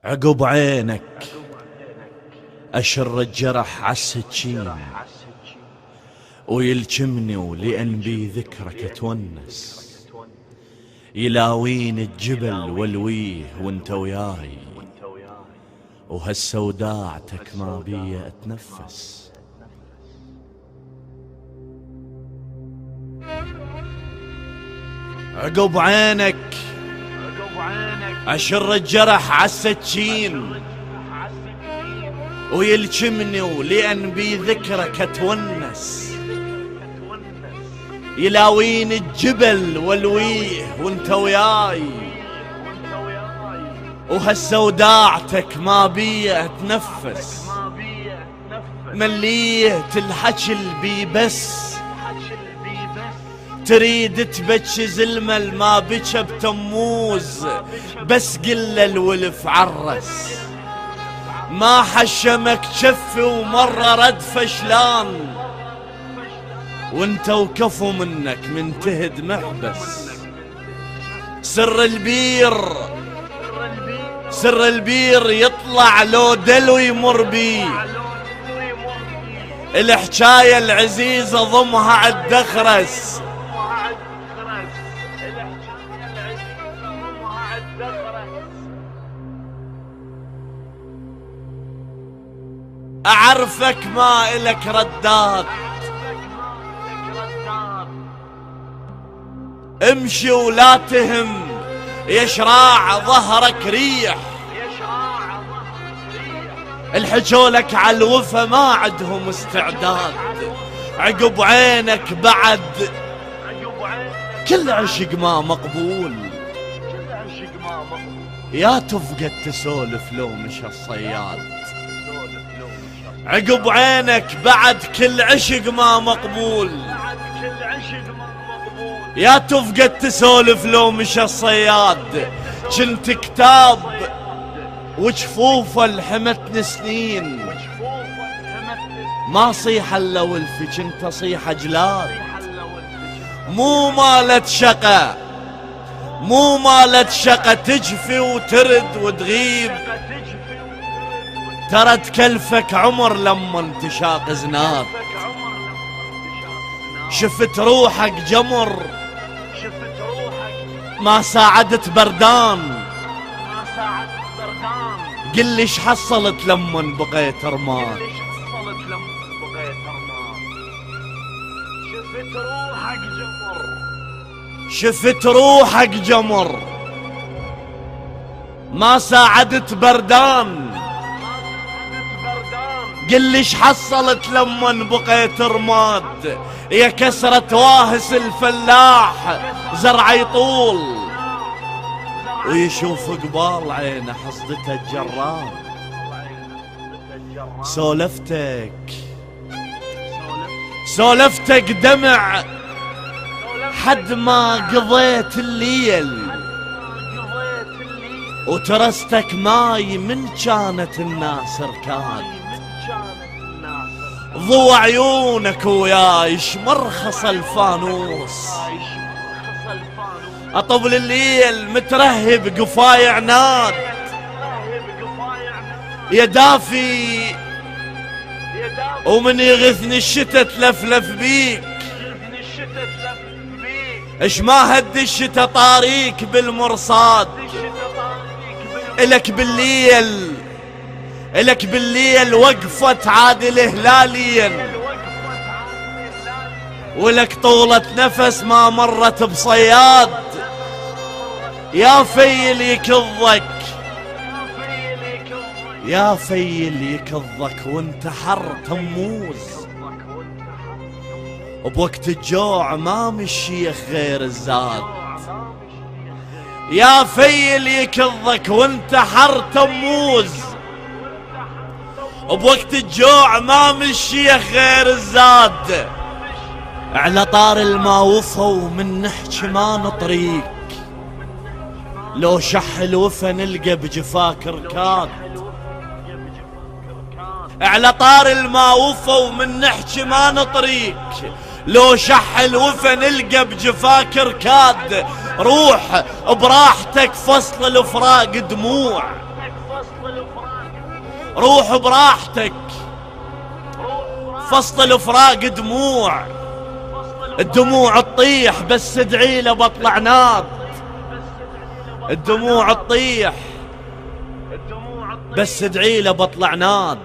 عقب عينك أشر الجرح عالسكين ويلجمني ولأن بي ذكرك أتونس، يلاوين الجبل والويه وانت وياي، وهالسوداعتك ما بي أتنفس. عقب عينك أشر الجرح عالسكين ويلجمني ولأن بي ذكرك أتونس، يلاوين الجبل والويه وانت وياي، وهالسوداعتك ما بي أتنفس. مليت الحكي البي بس تريد تبكي زلمل ما بكى بتموز، بس قل الولف عرس ما حشمك شفي ومرة رد فشلان، وانت وكفو منك منتهد محبس. سر البير يطلع لو دلو يمر بي، الحكاية العزيزة ضمها عالدخرس، أعرفك ما إلك ردات، امشي ولا تهم يشراع ظهرك ريح، الحجولك عالوفا ما عندهم استعداد. عقب عينك بعد كل عشق ما مقبول، يا تفقد تسولف لو مش الصياد. عقب عينك بعد كل عشق ما مقبول، يا تفقد تسولف لو مش الصياد. كنت كتاب وجفوفه لحمتني سنين، ما صيح الا ولفي كنت صيح جلاد. مو مالت شقة تجفي وترد وتغيب، ترى تكلفك عمر لما تشاق زناد. شفت روحك جمر ما ساعدت بردان، قل لي ايش حصلت لما بقيت رماد. شفت روحك جمر ما ساعدت بردان، قل لي ايش حصلت لما بقيت رماد. يا كسرة واهس الفلاح زرع يطول، ويشوف قبال عينه حصدته الجراد. سولفتك دمع حد ما قضيت الليل، وترستك ماي من كانت الناس ركاد. ضوى عيونك ويايش مرخص الفانوس، اطول الليل مترهب قفاي عناد. يا دافي ومن يغثني الشتا تلفلف بيك، اش ما هد الشتا طاريك بالمرصاد. إلك بالليل وقفت عادل هلاليا، ولك طولة نفس ما مرت بصياد. يا فيل يكضك وانت حر تموز، بوقت الجوع ما مشيخ غير الزاد. يا فيل يكضك وانت حر تموز، بوقت الجوع ما مشيخ غير الزاد. على طار الماوفة ومن نحكي ما نطريك، لو شح الوفا نلقى بجفاك ركاد. على طار الماوفة ومن نحكي ما نطريك، لو شح الوفا نلقى بجفاك ركاد. روح براحتك فصل الفراق دموع، روح براحتك. فصل الفراق دموع، الدموع تطيح بس ادعي له بطل عناد. الدموع تطيح بس ادعي له بطل عناد.